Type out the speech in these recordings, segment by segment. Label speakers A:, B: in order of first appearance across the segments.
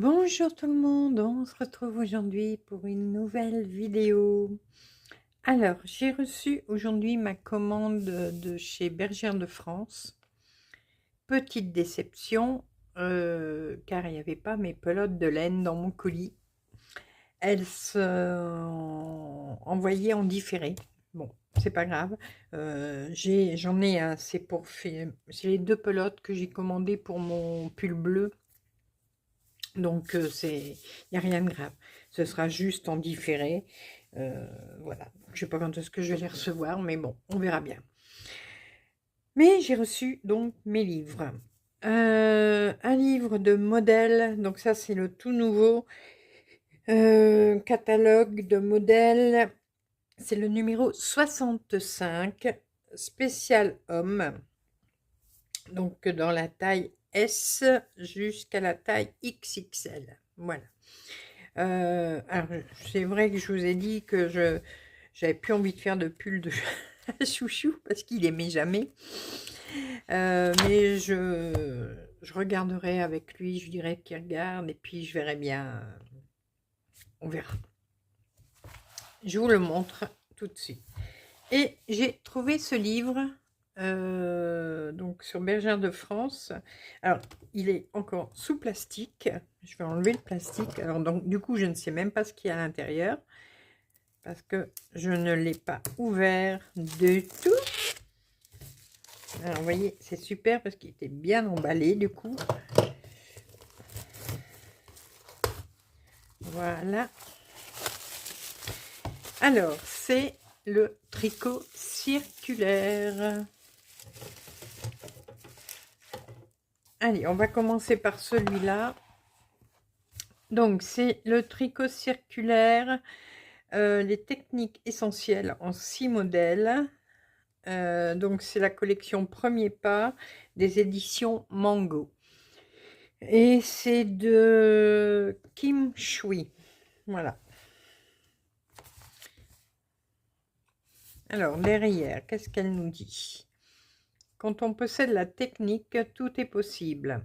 A: Bonjour tout le monde, on se retrouve aujourd'hui pour une nouvelle vidéo. Alors, j'ai reçu aujourd'hui ma commande de chez Bergère de France. Petite déception, car il n'y avait pas mes pelotes de laine dans mon colis. Elles sont envoyées en différé. Bon, c'est pas grave. J'en ai un, c'est les deux pelotes que j'ai commandées pour mon pull bleu. Donc, il n'y a rien de grave. Ce sera juste en différé. Voilà. Je ne sais pas quand est-ce que je vais les recevoir, mais bon, on verra bien. Mais j'ai reçu donc mes livres. Un livre de modèles. Donc ça, c'est le tout nouveau catalogue de modèles. C'est le numéro 65, spécial homme. Donc, dans la taille S jusqu'à la taille XXL. Voilà. Alors, c'est vrai que je vous ai dit que j'avais plus envie de faire de pull de chouchou parce qu'il aimait jamais. Mais je regarderai avec lui, je dirai qu'il regarde et puis je verrai bien. On verra. Je vous le montre tout de suite. Et j'ai trouvé ce livre donc sur Bergère de France. Alors, il est encore sous plastique. Je vais enlever le plastique. Alors, donc, du coup, je ne sais même pas ce qu'il y a à l'intérieur parce que je ne l'ai pas ouvert du tout. Alors, vous voyez, c'est super parce qu'il était bien emballé, du coup. Voilà. Alors, c'est le tricot circulaire. Allez, on va commencer par celui-là. Donc, c'est le tricot circulaire, les techniques essentielles en 6 modèles. Donc, c'est la collection Premier Pas des éditions Mango. Et c'est de Kim Shui. Voilà. Alors, derrière, qu'est-ce qu'elle nous dit? Quand on possède la technique, tout est possible.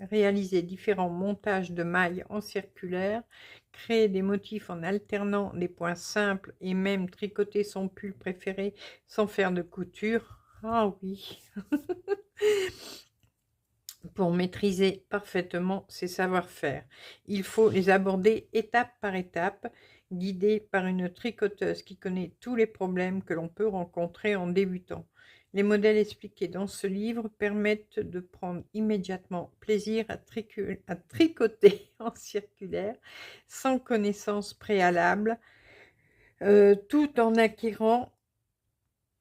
A: Réaliser différents montages de mailles en circulaire, créer des motifs en alternant des points simples et même tricoter son pull préféré sans faire de couture. Ah oui. Pour maîtriser parfaitement ses savoir-faire, il faut les aborder étape par étape, guidés par une tricoteuse qui connaît tous les problèmes que l'on peut rencontrer en débutant. Les modèles expliqués dans ce livre permettent de prendre immédiatement plaisir à tricoter en circulaire sans connaissance préalable, tout en acquérant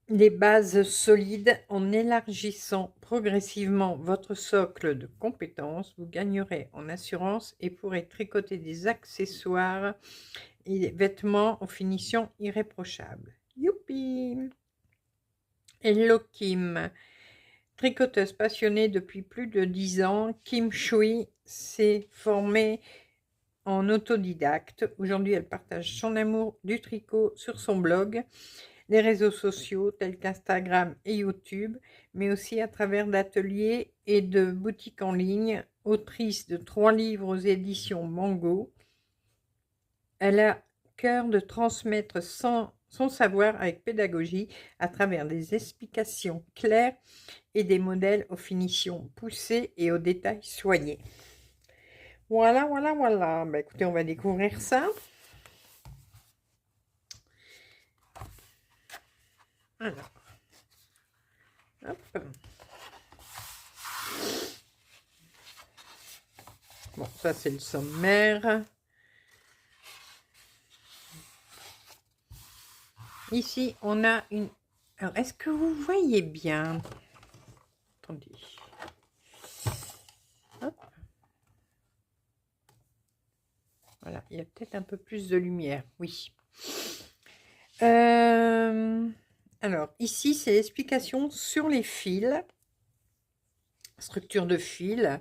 A: les bases solides. En élargissant progressivement votre socle de compétences, vous gagnerez en assurance et pourrez tricoter des accessoires et des vêtements aux finitions irréprochables. Youpi! Hello Kim, tricoteuse passionnée depuis plus de 10 ans, Kim Shui s'est formée en autodidacte. Aujourd'hui, elle partage son amour du tricot sur son blog, les réseaux sociaux tels qu'Instagram et YouTube, mais aussi à travers d'ateliers et de boutiques en ligne. Autrice de 3 livres aux éditions Mango, elle a cœur de transmettre son savoir avec pédagogie à travers des explications claires et des modèles aux finitions poussées et aux détails soignés. Voilà, voilà, voilà. Bah, écoutez, on va découvrir ça. Alors, hop. Bon, ça c'est le sommaire. Ici, on a une... Alors, est-ce que vous voyez bien? Attendez. Hop. Voilà, il y a peut-être un peu plus de lumière. Oui. Alors, ici, c'est l'explication sur les fils. Structure de fils.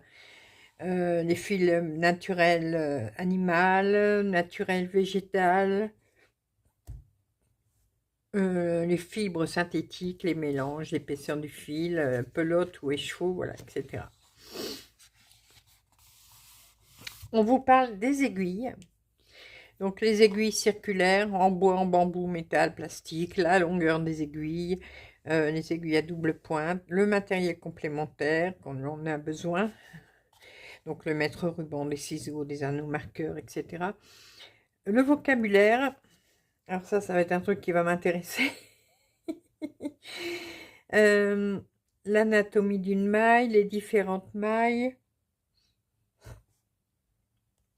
A: Les fils naturels animal, naturel végétal. Les fibres synthétiques, les mélanges, l'épaisseur du fil, pelote ou écheveau, voilà, etc. On vous parle des aiguilles. Donc les aiguilles circulaires en bois, en bambou, métal, plastique, la longueur des aiguilles, les aiguilles à double pointe, le matériel complémentaire quand on a besoin, donc le mètre-ruban, des ciseaux, des anneaux marqueurs, etc. Le vocabulaire, alors ça va être un truc qui va m'intéresser. L'anatomie d'une maille, les différentes mailles,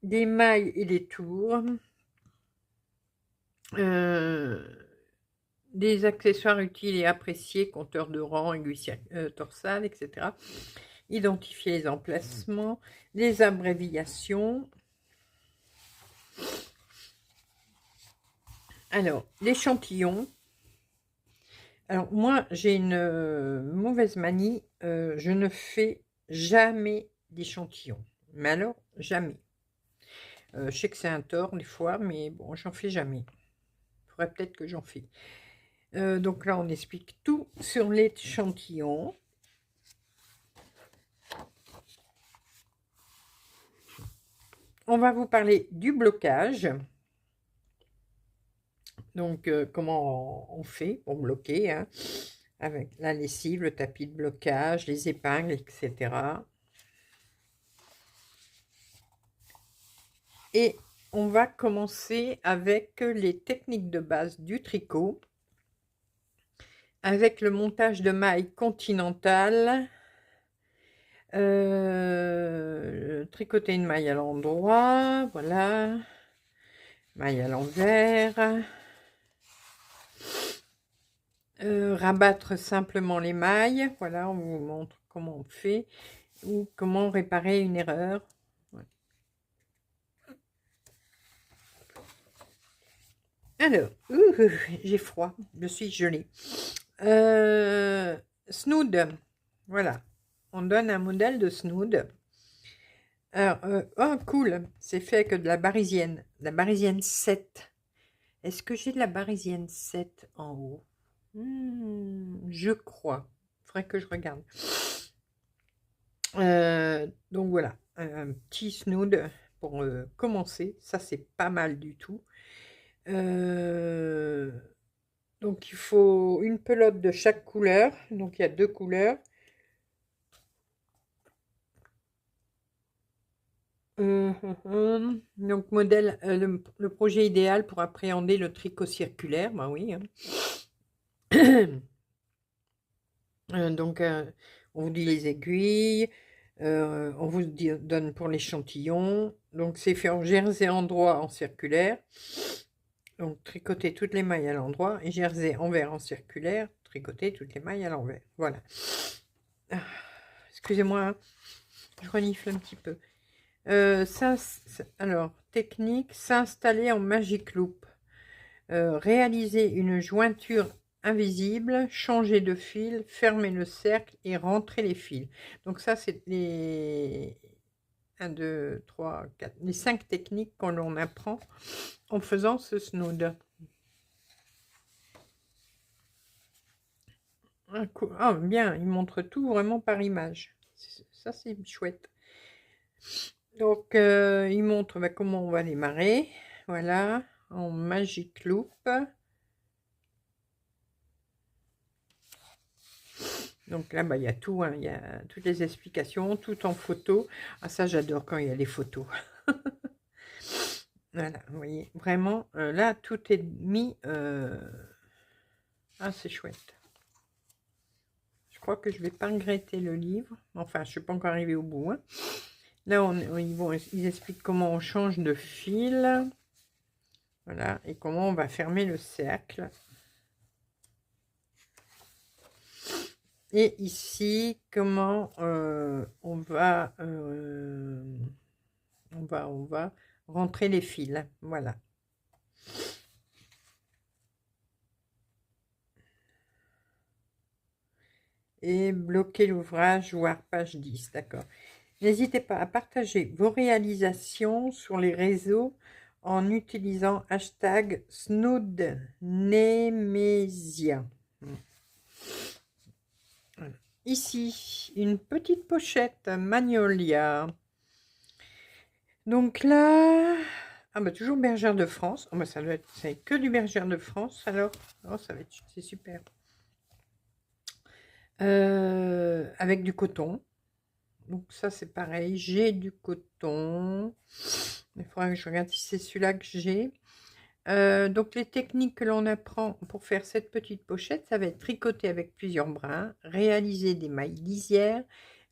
A: des mailles et des tours, des accessoires utiles et appréciés, compteurs de rang, aiguilles torsades, etc. Identifier les emplacements, les abréviations. Alors, l'échantillon. Alors, moi, j'ai une mauvaise manie. Je ne fais jamais d'échantillon. Mais alors, jamais. Je sais que c'est un tort des fois, mais bon, j'en fais jamais. Il faudrait peut-être que j'en fais. Donc là, on explique tout sur l'échantillon. On va vous parler du blocage. Donc, comment on fait pour bloquer, hein, avec la lessive, le tapis de blocage, les épingles, etc. Et on va commencer avec les techniques de base du tricot, avec le montage de mailles continentales, tricoter une maille à l'endroit, voilà, maille à l'envers, rabattre simplement les mailles, voilà, on vous montre comment on fait, ou comment réparer une erreur. Ouais. Alors, j'ai froid, je suis gelée. Snood, voilà, on donne un modèle de snood. Alors, oh cool, c'est fait que de la barisienne 7. Est-ce que j'ai de la barisienne 7 en haut? Je crois, il faudrait que je regarde. Donc voilà, un petit snood pour commencer, ça c'est pas mal du tout. Donc il faut une pelote de chaque couleur, donc il y a 2 couleurs. Donc modèle, le projet idéal pour appréhender le tricot circulaire, bah oui, hein. Donc on vous dit les aiguilles, on vous donne pour l'échantillon, donc c'est fait en jersey endroit en circulaire, donc tricoter toutes les mailles à l'endroit, et jersey envers en circulaire, tricoter toutes les mailles à l'envers, voilà. Ah, excusez-moi, hein, je renifle un petit peu. Alors, technique, s'installer en Magic Loop. Réaliser une jointure invisible, changer de fil, fermer le cercle et rentrer les fils. Donc ça, c'est les 1, 2, 3, 4, les 5 techniques qu'on l'on apprend en faisant ce snood. Ah, bien, il montre tout vraiment par image. Ça, c'est chouette. Donc, il montre comment on va démarrer. Voilà, en Magic Loop. Donc là, il y a tout, hein, il y a toutes les explications, tout en photo. Ah, ça, j'adore quand il y a des photos. Voilà, vous voyez, vraiment, là, tout est mis. Ah, c'est chouette. Je crois que je vais pas regretter le livre. Enfin, je ne suis pas encore arrivée au bout, hein. Là, ils expliquent comment on change de fil. Voilà, et comment on va fermer le cercle. Et ici, comment on va rentrer les fils. Voilà. Et bloquer l'ouvrage, voire page 10, d'accord. N'hésitez pas à partager vos réalisations sur les réseaux en utilisant hashtag #SnoodNemesia. Voilà. Ici, une petite pochette Magnolia. Donc là, ah bah toujours Bergère de France. Oh bah ça doit être, c'est que du Bergère de France alors. Oh ça va être, c'est super. Avec du coton. Donc ça c'est pareil, j'ai du coton. Il faudra que je regarde si c'est celui-là que j'ai. Donc les techniques que l'on apprend pour faire cette petite pochette, ça va être tricoter avec plusieurs brins, réaliser des mailles lisières,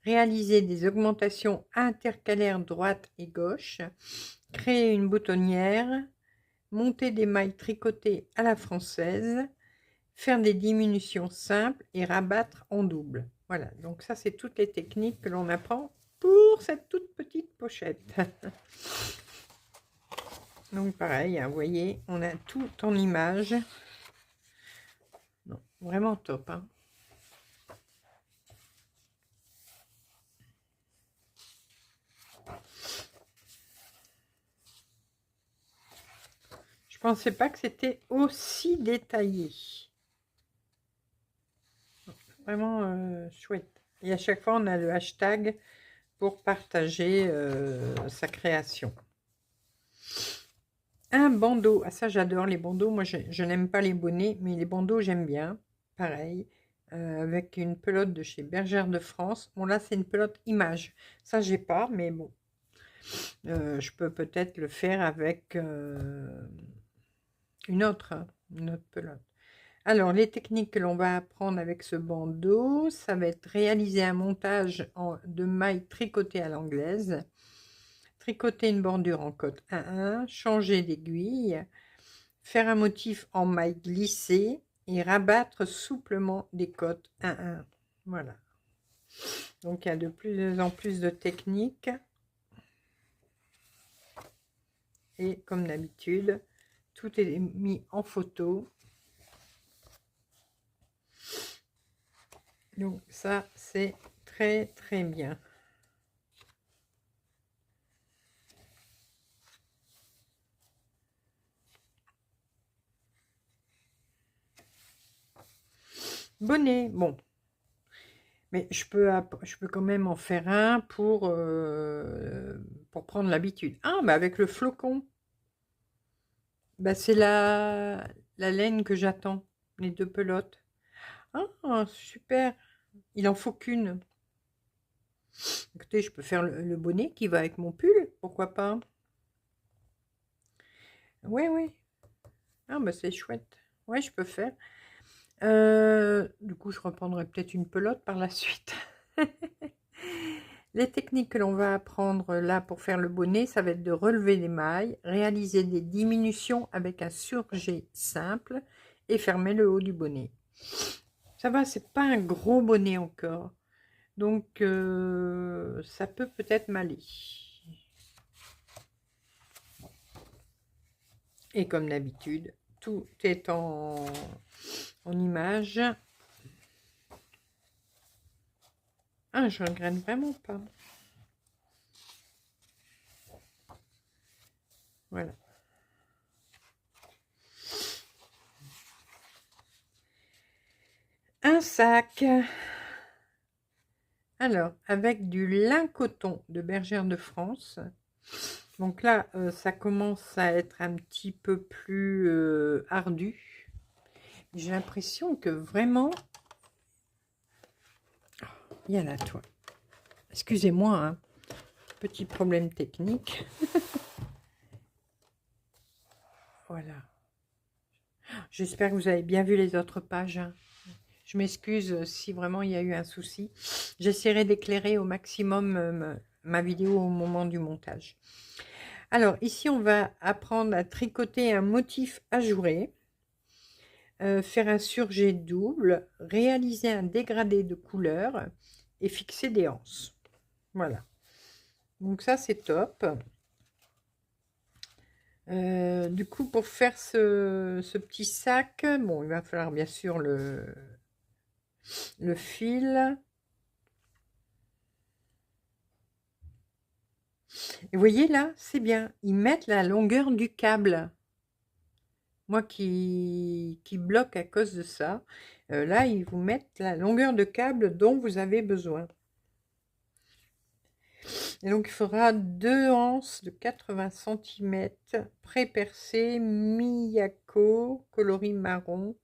A: réaliser des augmentations intercalaires droite et gauche, créer une boutonnière, monter des mailles tricotées à la française, faire des diminutions simples et rabattre en double. Voilà, donc ça c'est toutes les techniques que l'on apprend pour cette toute petite pochette. Donc pareil, hein, vous voyez, on a tout en image. Non, vraiment top. Hein. Je pensais pas que c'était aussi détaillé. Vraiment chouette. Et à chaque fois, on a le hashtag pour partager sa création. Un bandeau. Ah ça, j'adore les bandeaux. Moi, je n'aime pas les bonnets, mais les bandeaux, j'aime bien. Pareil. Avec une pelote de chez Bergère de France. Bon, là, c'est une pelote image. Ça, j'ai pas, mais bon. Je peux peut-être le faire avec une autre pelote. Alors, les techniques que l'on va apprendre avec ce bandeau, ça va être réaliser un montage de mailles tricotées à l'anglaise, tricoter une bordure en cotte 1-1, changer d'aiguille, faire un motif en maille glissée et rabattre souplement des cottes 1-1. Voilà. Donc, il y a de plus en plus de techniques. Et comme d'habitude, tout est mis en photo. Donc ça, c'est très très bien. Bonnet, bon. Mais je peux quand même en faire un pour prendre l'habitude. Ah, bah avec le flocon. Bah c'est la laine que j'attends, les deux pelotes. Ah, super. Il en faut qu'une. Écoutez, je peux faire le bonnet qui va avec mon pull, pourquoi pas. Ouais, ouais. Ah, bah c'est chouette. Ouais, je peux faire. Du coup, je reprendrai peut-être une pelote par la suite. Les techniques que l'on va apprendre là pour faire le bonnet, ça va être de relever les mailles, réaliser des diminutions avec un surjet simple et fermer le haut du bonnet. Ça va, c'est pas un gros bonnet encore. Donc, ça peut peut-être m'aller. Et comme d'habitude, tout est en image. Ah, je regrette vraiment pas. Voilà. Un sac. Alors, avec du lin coton de Bergère de France. Donc là, ça commence à être un petit peu plus ardu. J'ai l'impression que vraiment... Il y a la toile. Excusez-moi, hein. Petit problème technique. Voilà. J'espère que vous avez bien vu les autres pages. Hein. Je m'excuse si vraiment il y a eu un souci. J'essaierai d'éclairer au maximum ma vidéo au moment du montage. Alors, ici, on va apprendre à tricoter un motif ajouré, faire un surjet double, réaliser un dégradé de couleur et fixer des anses. Voilà. Donc ça, c'est top. Du coup, pour faire ce petit sac, bon, il va falloir bien sûr le fil. Et vous voyez là, c'est bien. Ils mettent la longueur du câble. Moi qui bloque à cause de ça. Là, ils vous mettent la longueur de câble dont vous avez besoin. Et donc, il faudra 2 anses de 80 centimètres pré-percées, Miyako, coloris marron,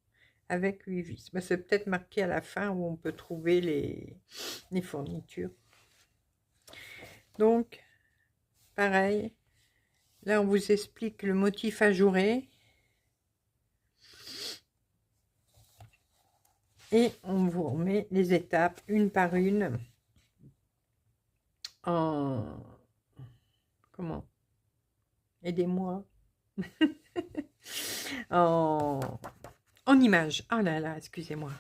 A: avec 8 vis. Ben, c'est peut-être marqué à la fin où on peut trouver les fournitures. Donc, pareil, là, on vous explique le motif ajouré. Et on vous remet les étapes une par une en... Comment? Aidez-moi. en images. Oh là là, excusez-moi.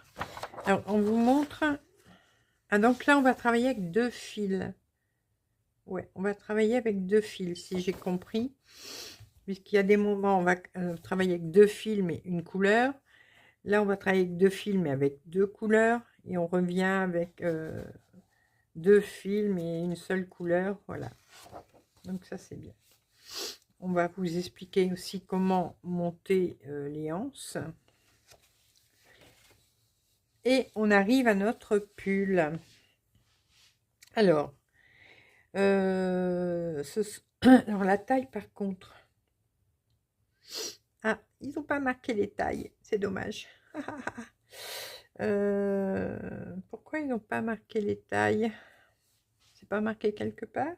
A: Alors, on vous montre... Ah, donc là, on va travailler avec 2 fils. Ouais, on va travailler avec 2 fils, si j'ai compris. Puisqu'il y a des moments, on va travailler avec 2 fils, mais une couleur. Là, on va travailler avec 2 fils, mais avec 2 couleurs. Et on revient avec 2 fils, mais une seule couleur. Voilà. Donc ça, c'est bien. On va vous expliquer aussi comment monter les anses. Et on arrive à notre pull. Alors, alors la taille par contre. Ah, ils n'ont pas marqué les tailles. C'est dommage. Pourquoi ils n'ont pas marqué les tailles? C'est pas marqué quelque part?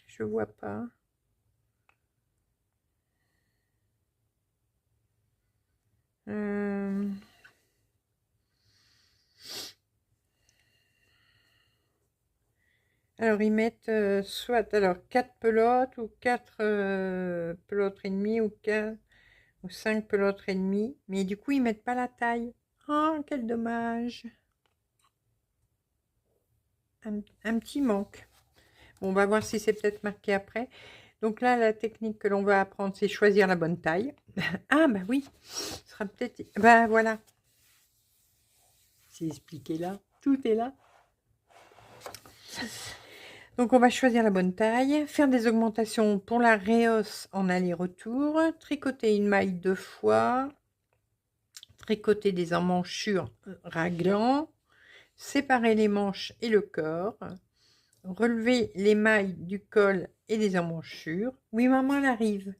A: Je vois pas. Alors, ils mettent soit alors 4 pelotes ou 4 pelotes et demie ou 4 ou 5 pelotes et demie. Mais du coup, ils mettent pas la taille. Oh, quel dommage. Un petit manque. Bon, on va voir si c'est peut-être marqué après. Donc là, la technique que l'on va apprendre, c'est choisir la bonne taille. Ah, bah oui. Ce sera peut-être... Bah voilà. C'est expliqué là. Tout est là. Donc, on va choisir la bonne taille, faire des augmentations pour la réhausse en aller-retour, tricoter une maille 2 fois, tricoter des emmanchures raglant, séparer les manches et le corps, relever les mailles du col et des emmanchures. Oui, maman, elle arrive.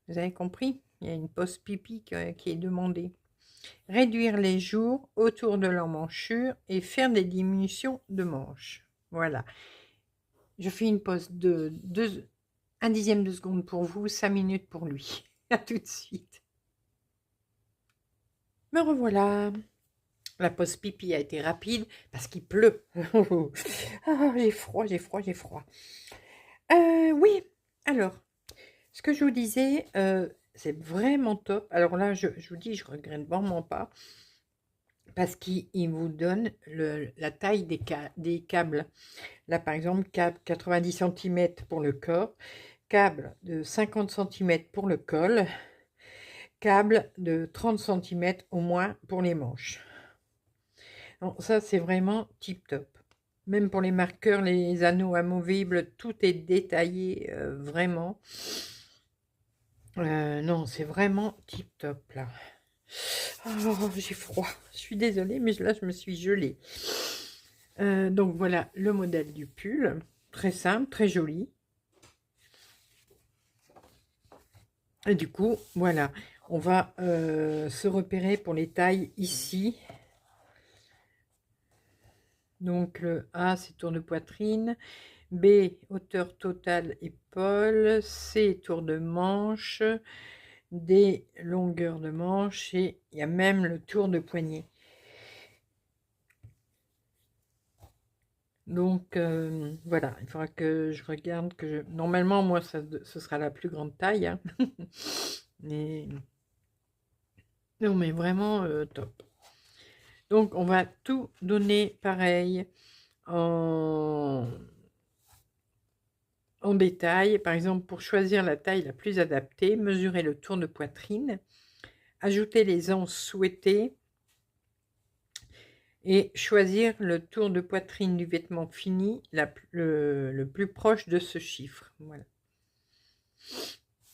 A: Vous avez compris? Il y a une pause pipi qui est demandée. Réduire les jours autour de l'emmanchure et faire des diminutions de manches. Voilà. Je fais une pause de 1 dixième de seconde pour vous, 5 minutes pour lui. À tout de suite. Me revoilà. La pause pipi a été rapide parce qu'il pleut. Ah, j'ai froid, j'ai froid, j'ai froid. Oui, alors, ce que je vous disais, c'est vraiment top. Alors là, je vous dis, je regrette vraiment pas. Parce qu'il vous donne la taille des câbles. Là, par exemple, câble 90 cm pour le corps, câble de 50 cm pour le col, câble de 30 cm au moins pour les manches. Donc, ça, c'est vraiment tip top. Même pour les marqueurs, les anneaux amovibles, tout est détaillé vraiment. Non, c'est vraiment tip top là. Oh, j'ai froid. Je suis désolée, mais là, je me suis gelée. Donc, voilà le modèle du pull. Très simple, très joli. Et du coup, voilà. On va se repérer pour les tailles ici. Donc, le A, c'est tour de poitrine. B, hauteur totale épaule. C, tour de manche. D, longueur de manche. Et il y a même le tour de poignet. Donc, voilà, il faudra que je regarde que Normalement, moi, ce sera la plus grande taille. Hein. Mais... Non, mais vraiment top. Donc, on va tout donner pareil en détail. Par exemple, pour choisir la taille la plus adaptée, mesurer le tour de poitrine, ajouter les anses souhaitées et choisir le tour de poitrine du vêtement fini le plus proche de ce chiffre. Voilà.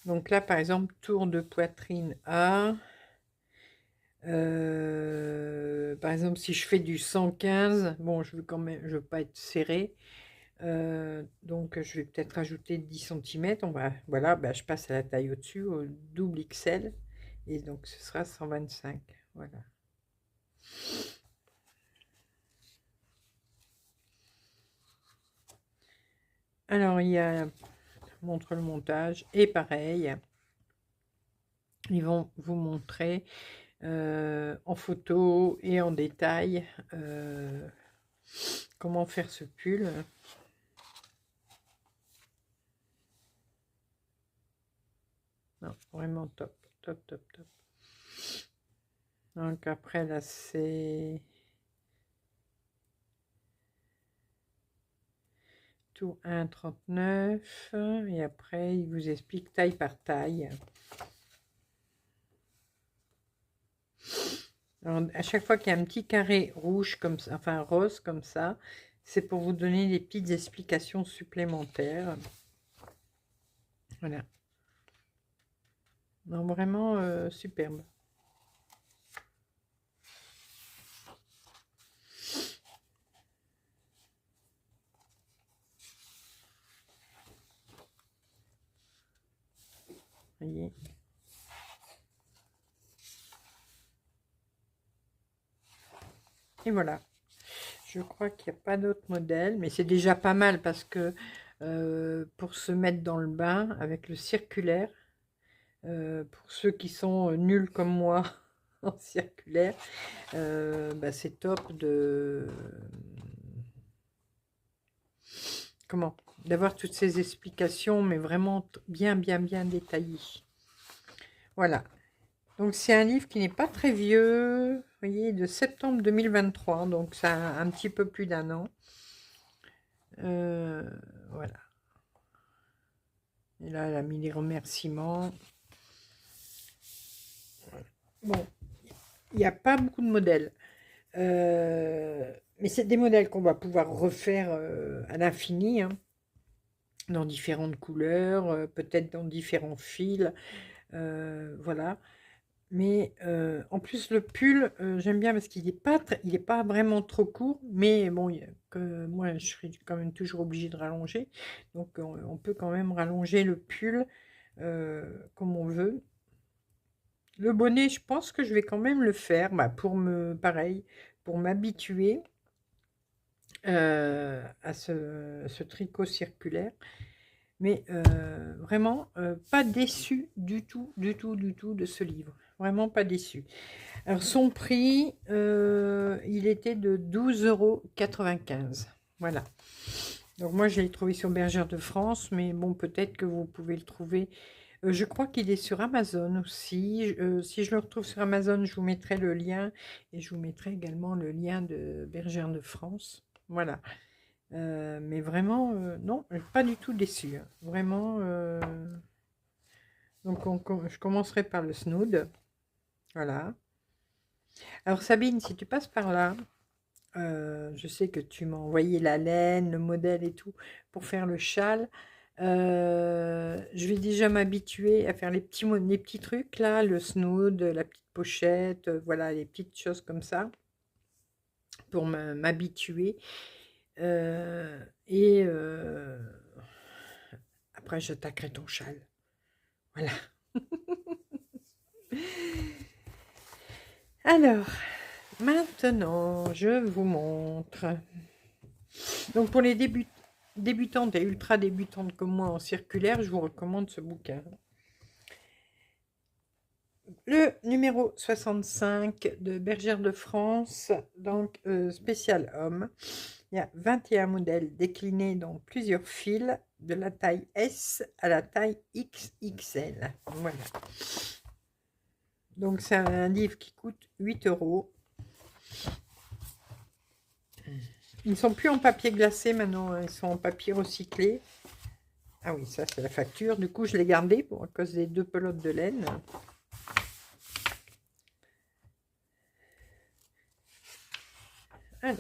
A: Donc là, par exemple, tour de poitrine A, Par exemple, si je fais du 115, bon, je veux quand même, je veux pas être serré. Donc, je vais peut-être rajouter 10 centimètres. Voilà, bah, je passe à la taille au-dessus, au double XL. Et donc, ce sera 125. Voilà. Alors, il y a montre le montage. Et pareil, ils vont vous montrer en photo et en détail comment faire ce pull. Non, vraiment top, top, top, top. Donc après là c'est tout 1,39 et après il vous explique taille par taille. Alors, à chaque fois qu'il y a un petit carré rouge comme ça, enfin rose comme ça, c'est pour vous donner des petites explications supplémentaires. Voilà. Non, vraiment superbe. Voyez. Et voilà. Je crois qu'il n'y a pas d'autre modèle, mais c'est déjà pas mal parce que pour se mettre dans le bain avec le circulaire, pour ceux qui sont nuls comme moi en circulaire, bah, c'est top de comment d'avoir toutes ces explications, mais vraiment bien détaillées. Voilà. Donc c'est un livre qui n'est pas très vieux, vous voyez, de septembre 2023, donc ça a un petit peu plus d'un an. Voilà. Et là, elle a mis les remerciements. Bon, il n'y a pas beaucoup de modèles. Mais c'est des modèles qu'on va pouvoir refaire à l'infini, hein, dans différentes couleurs, peut-être dans différents fils. Voilà. Mais en plus, le pull, j'aime bien parce qu'il n'est pas vraiment trop court. Mais bon, moi, je suis quand même toujours obligée de rallonger. Donc, on peut quand même rallonger le pull comme on veut. Le bonnet, je pense que je vais quand même le faire, bah, pareil, pour m'habituer à ce tricot circulaire. Mais vraiment, pas déçu du tout, du tout, du tout de ce livre. Vraiment pas déçu. Alors, son prix, il était de 12,95 €. Voilà. Donc, moi, je l'ai trouvé sur Bergère de France, mais bon, peut-être que vous pouvez le trouver. Je crois qu'il est sur Amazon aussi. Si je le retrouve sur Amazon, je vous mettrai le lien et je vous mettrai également le lien de Bergère de France. Voilà. Mais vraiment, non, pas du tout déçu, hein. Vraiment. Donc, je commencerai par le snood. Voilà. Alors, Sabine, si tu passes par là, je sais que tu m'as envoyé la laine, le modèle et tout pour faire le châle. Je vais déjà m'habituer à faire les petits trucs là, le snood, la petite pochette, voilà, les petites choses comme ça pour m'habituer. Et après, j'attaquerai ton châle. Voilà. Alors, maintenant, je vous montre. Donc, pour les débutantes et ultra débutantes comme moi en circulaire, je vous recommande ce bouquin. Le numéro 65 de Bergère de France, donc spécial homme. Il y a 21 modèles déclinés dans plusieurs fils, de la taille S à la taille XXL. Voilà. Donc c'est un livre qui coûte 8 €. Ils ne sont plus en papier glacé maintenant, ils sont en papier recyclé. Ah oui, ça c'est la facture. Du coup, je l'ai gardé à cause des 2 pelotes de laine. Alors.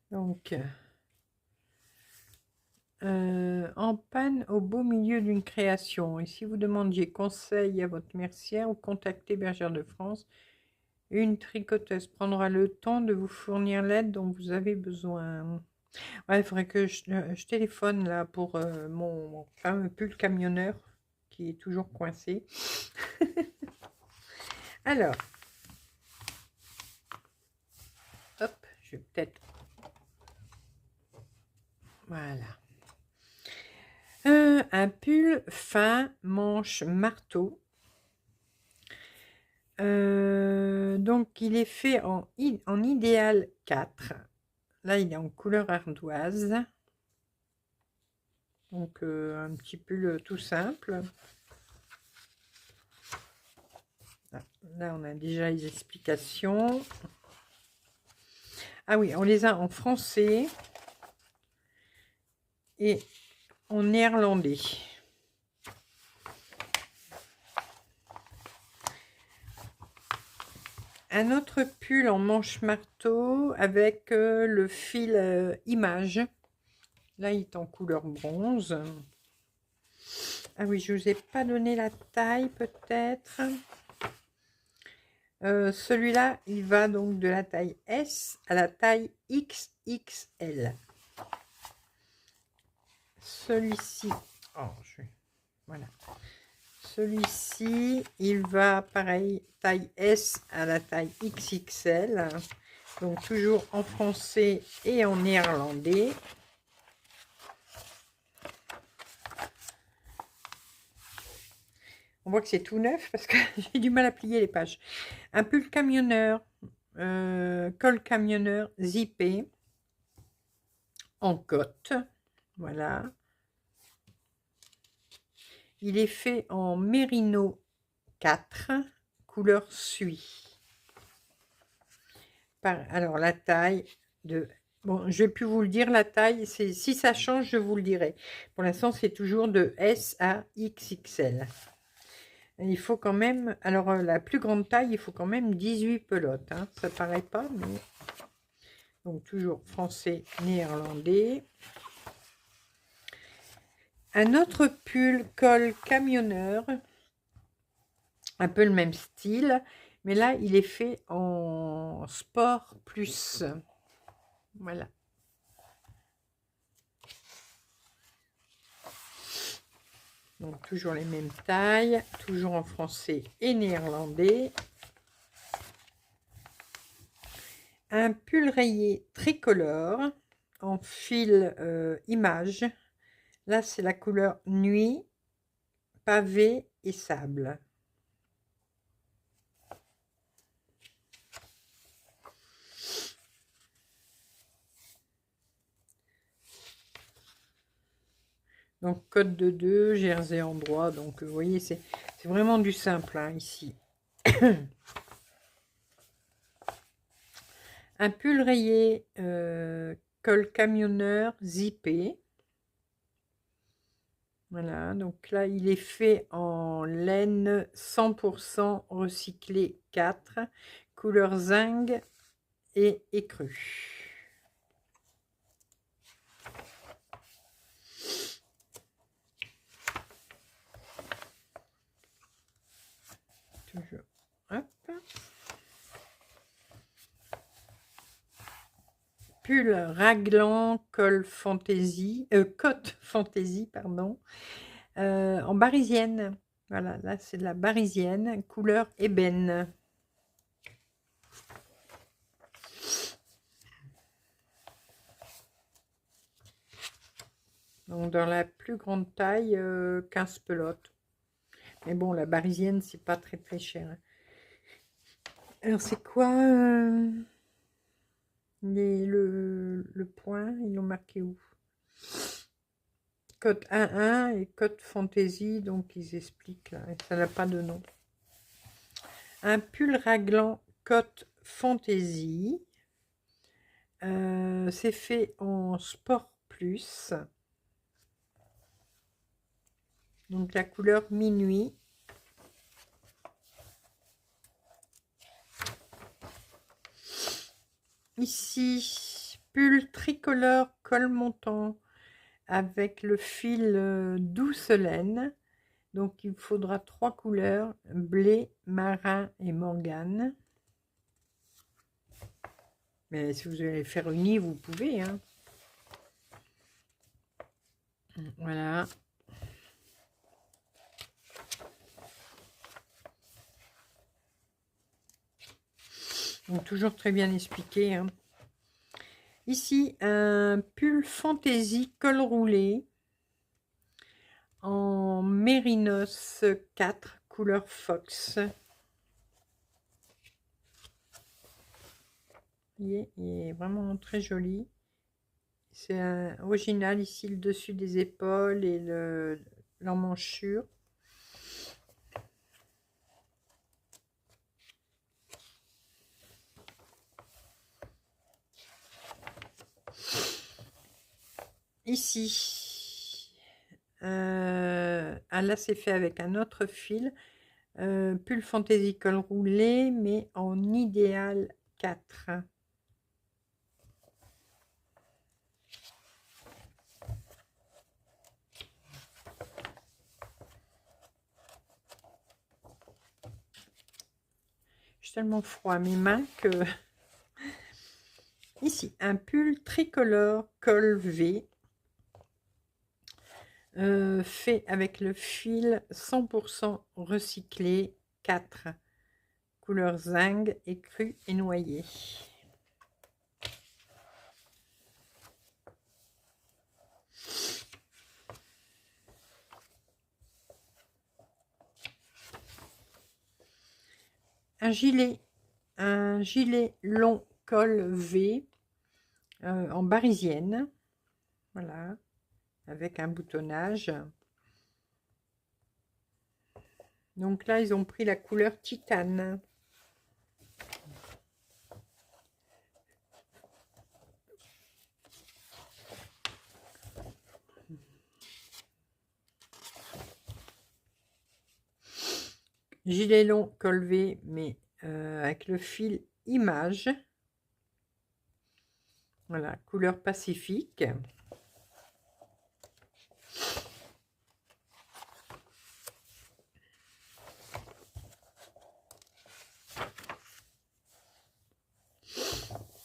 A: Donc, En panne au beau milieu d'une création. Et si vous demandiez conseil à votre mercière ou contactez Bergère de France, une tricoteuse prendra le temps de vous fournir l'aide dont vous avez besoin. Ouais, il faudrait que je téléphone là pour mon fameux pull camionneur qui est toujours coincé. Alors, hop, je vais peut-être... Voilà. Un pull fin, manche marteau. Donc, il est fait en idéal 4. Là, il est en couleur ardoise. Donc, un petit pull tout simple. Là, on a déjà les explications. Ah oui, on les a en français et en néerlandais. Un autre pull en manche marteau avec le fil image. Là, il est en couleur bronze. Ah oui, je ne vous ai pas donné la taille peut-être. Celui-là, il va donc de la taille S à la taille XXL. Celui-ci, voilà. Celui-ci, il va pareil, taille S à la taille XXL. Donc toujours en français et en néerlandais. On voit que c'est tout neuf parce que j'ai du mal à plier les pages. Un pull camionneur, col camionneur zippé en cotte. Voilà. Il est fait en mérino 4, couleur suie. Alors la taille de... Bon, je vais plus vous le dire, la taille, si ça change, je vous le dirai. Pour l'instant, c'est toujours de S à XXL. Il faut quand même, alors la plus grande taille, il faut quand même 18 pelotes. Hein. Ça paraît pas, mais... Donc toujours français, néerlandais. Un autre pull col camionneur. Un peu le même style. Mais là, il est fait en sport plus. Voilà. Donc toujours les mêmes tailles. Toujours en français et néerlandais. Un pull rayé tricolore en fil image. Là, c'est la couleur nuit, pavé et sable. Donc, code de 2, jersey en droit. Donc, vous voyez, c'est vraiment du simple hein, ici. Un pull rayé, col camionneur, zippé. Voilà, donc là, il est fait en laine 100% recyclé 4, couleur zinc et écru. Toujours. Hop. Pull raglan col fantaisie, cotte fantaisie, pardon, en barisienne. Voilà, là c'est de la barisienne, couleur ébène. Donc dans la plus grande taille, 15 pelotes. Mais bon, la barisienne, c'est pas très très cher. Alors c'est quoi le point, ils l'ont marqué où? Code 1.1 et code fantaisie, donc ils expliquent là, ça n'a pas de nom. Un pull raglan cote fantaisie, c'est fait en sport plus, donc la couleur minuit. Ici, pull tricolore col montant avec le fil douce laine. Donc il faudra 3 couleurs, blé, marin et morgane. Mais si vous allez faire une nid, vous pouvez, hein. Voilà. Donc toujours très bien expliqué, hein. Ici, un pull fantaisie col roulé en mérinos 4, couleur fox. Il est vraiment très joli. C'est original ici, le dessus des épaules et l'emmanchure. Ici, là c'est fait avec un autre fil, pull fantaisie col roulé, mais en idéal 4. J'ai tellement froid à mes mains que... Ici, un pull tricolore col V, fait avec le fil 100% recyclé 4, couleur zinc, écru et noyer. Un gilet long col V, en barisienne, voilà, avec un boutonnage. Donc là, ils ont pris la couleur titane. Gilet long col V, mais avec le fil image. Voilà, couleur pacifique.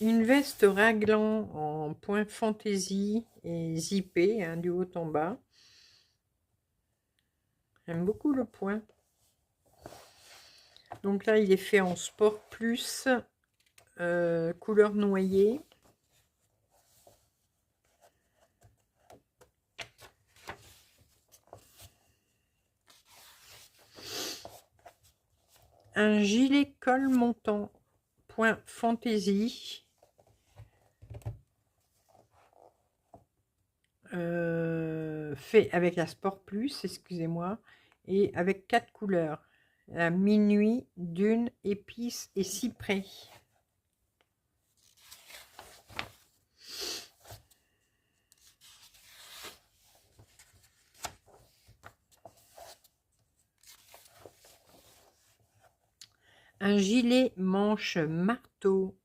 A: Une veste raglan en point fantaisie et zippé, hein, du haut en bas. J'aime beaucoup le point. Donc là, il est fait en sport plus, couleur noyer. Un gilet col montant, point fantaisie. Fait avec la Sport Plus, excusez-moi, et avec 4 couleurs. La minuit, dune, épice et cyprès. Un gilet manche marteau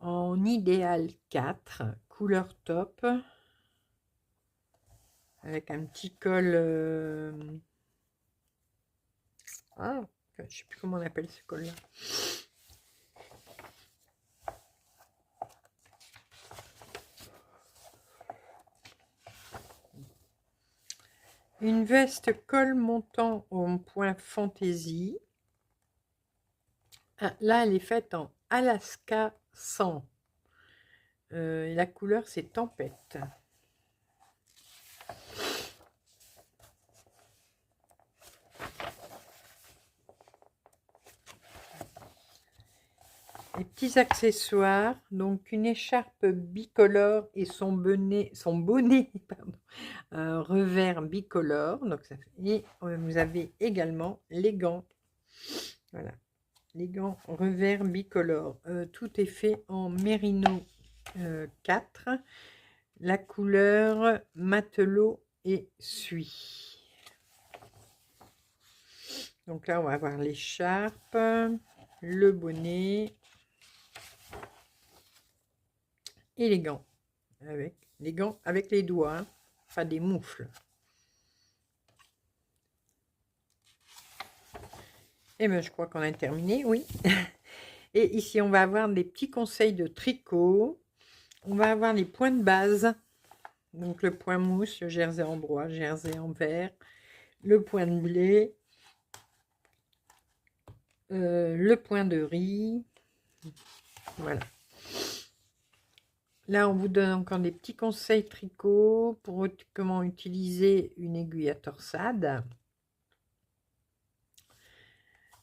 A: en idéal 4, couleur top, avec un petit col, je sais plus comment on appelle ce col là. Une veste col montant en point fantaisie. Là, elle est faite en Alaska 100. Et la couleur, c'est tempête. Les petits accessoires, donc une écharpe bicolore et son bonnet pardon, revers bicolore. Donc ça fait, et vous avez également les gants. Voilà, les gants revers bicolore. Tout est fait en mérino 4. La couleur matelot et suie. Donc là, on va avoir l'écharpe, le bonnet et les gants. avec les gants, avec les doigts, hein, pas des moufles. Et bien, je crois qu'on a terminé, oui. Et ici, on va avoir des petits conseils de tricot. On va avoir les points de base. Donc, le point mousse, le jersey en bois, jersey en verre, le point de blé, le point de riz. Voilà. Là, on vous donne encore des petits conseils tricot pour comment utiliser une aiguille à torsade.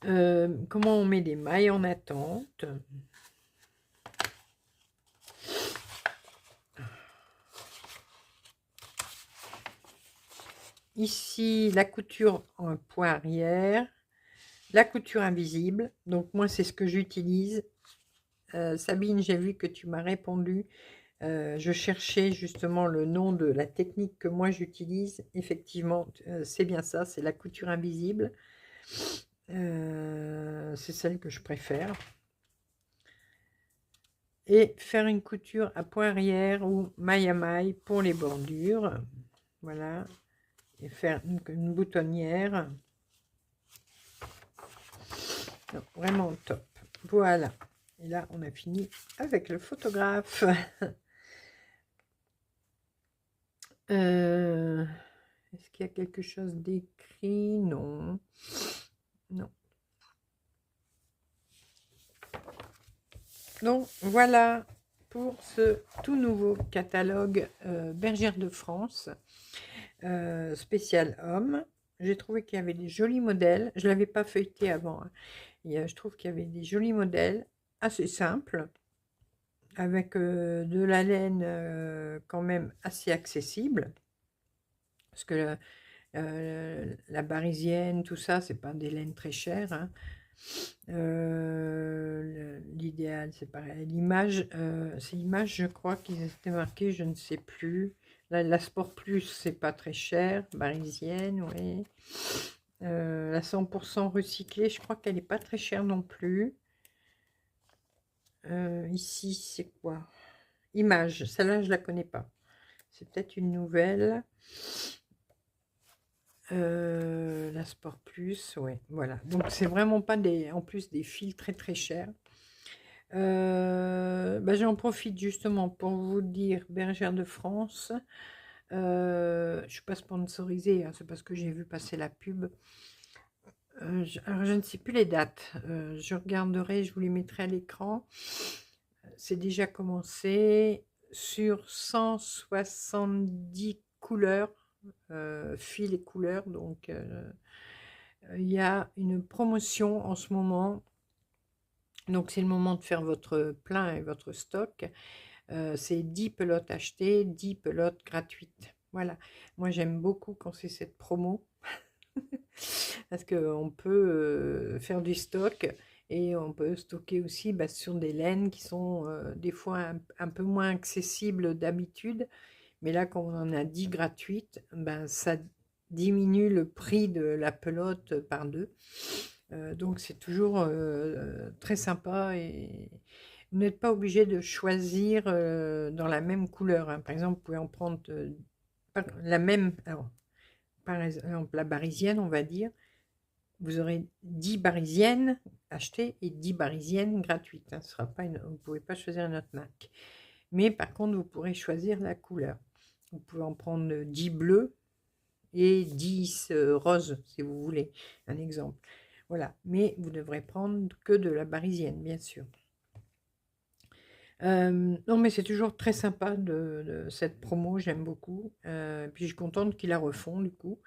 A: Comment on met des mailles en attente. Ici, la couture en point arrière, la couture invisible. Donc, moi, c'est ce que j'utilise. Sabine, j'ai vu que tu m'as répondu. Je cherchais justement le nom de la technique que moi j'utilise. Effectivement, c'est bien ça, c'est la couture invisible. C'est celle que je préfère. Et faire une couture à point arrière ou maille à maille pour les bordures. Voilà. Et faire une boutonnière. Donc, vraiment top. Voilà. Et là, on a fini avec le photographe. Est-ce qu'il y a quelque chose d'écrit? Non. Non. Donc, voilà pour ce tout nouveau catalogue Bergère de France, spécial homme. J'ai trouvé qu'il y avait des jolis modèles. Je ne l'avais pas feuilleté avant. Hein. Je trouve qu'il y avait des jolis modèles, assez simples, avec de la laine quand même assez accessible. Parce que la barisienne, tout ça, c'est pas des laines très chères. Hein. L'idéal, c'est pareil. L'image, c'est l'image, je crois qu'ils étaient marqués, je ne sais plus. La Sport Plus, c'est pas très cher. Barisienne, oui. La 100% recyclée, je crois qu'elle n'est pas très chère non plus. Ici, c'est quoi? Image, celle-là, je la connais pas. C'est peut-être une nouvelle. La Sport Plus, ouais, voilà. Donc, c'est vraiment pas en plus des fils très très chers. J'en profite justement pour vous dire Bergère de France. Je ne suis pas sponsorisée, hein, c'est parce que j'ai vu passer la pub. Alors, je ne sais plus les dates. Je regarderai, je vous les mettrai à l'écran. C'est déjà commencé sur 170 couleurs, fils et couleurs. Donc, il y a une promotion en ce moment. Donc, c'est le moment de faire votre plein et votre stock. C'est 10 pelotes achetées, 10 pelotes gratuites. Voilà. Moi, j'aime beaucoup quand c'est cette promo. Parce qu'on peut faire du stock et on peut stocker aussi sur des laines qui sont des fois un peu moins accessibles d'habitude. Mais là, quand on en a 10 gratuites, ça diminue le prix de la pelote par deux. Donc, c'est toujours très sympa et vous n'êtes pas obligé de choisir dans la même couleur. Hein. Par exemple, vous pouvez en prendre la même. Alors, par exemple, la barisienne, on va dire. Vous aurez 10 barisiennes achetées et 10 barisiennes gratuites. Hein. Vous ne pouvez pas choisir une autre marque. Mais par contre, vous pourrez choisir la couleur. Vous pouvez en prendre 10 bleus et 10 roses, si vous voulez. Un exemple. Voilà. Mais vous devrez prendre que de la barisienne, bien sûr. Non, mais c'est toujours très sympa de cette promo, j'aime beaucoup. Puis je suis contente qu'ils la refont, du coup.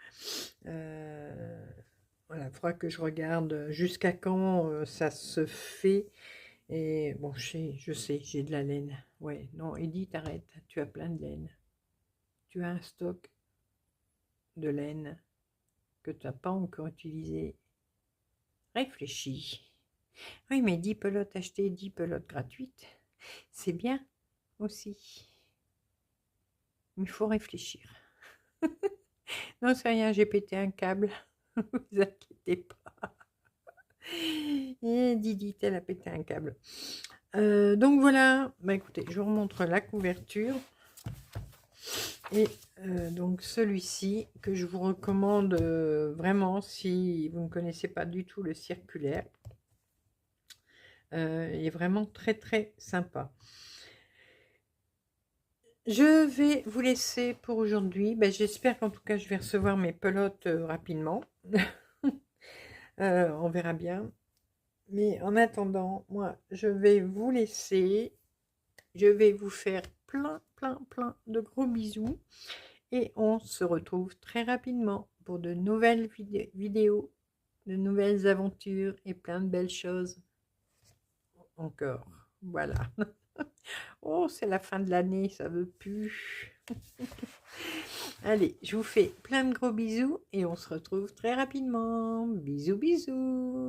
A: Voilà, il faudra que je regarde jusqu'à quand ça se fait. Et bon, je sais, j'ai de la laine. Ouais, non, Edith, arrête, tu as plein de laine. Tu as un stock de laine que tu n'as pas encore utilisé. Réfléchis. Oui, mais 10 pelotes achetées, 10 pelotes gratuites, c'est bien aussi. Il faut réfléchir. Non, c'est rien, j'ai pété un câble. Ne vous inquiétez pas. Et Didi, elle a pété un câble. Donc voilà, écoutez, je vous remontre la couverture. Et donc celui-ci que je vous recommande vraiment si vous ne connaissez pas du tout le circulaire. Il est vraiment très très sympa. Je vais vous laisser pour aujourd'hui. Ben, j'espère qu'en tout cas je vais recevoir mes pelotes rapidement. On verra bien. Mais en attendant, moi je vais vous laisser. Je vais vous faire plein de gros bisous. Et on se retrouve très rapidement pour de nouvelles vidéos, de nouvelles aventures et plein de belles choses encore. Voilà. Oh, c'est la fin de l'année, ça veut plus. Allez, je vous fais plein de gros bisous et on se retrouve très rapidement. Bisous, bisous.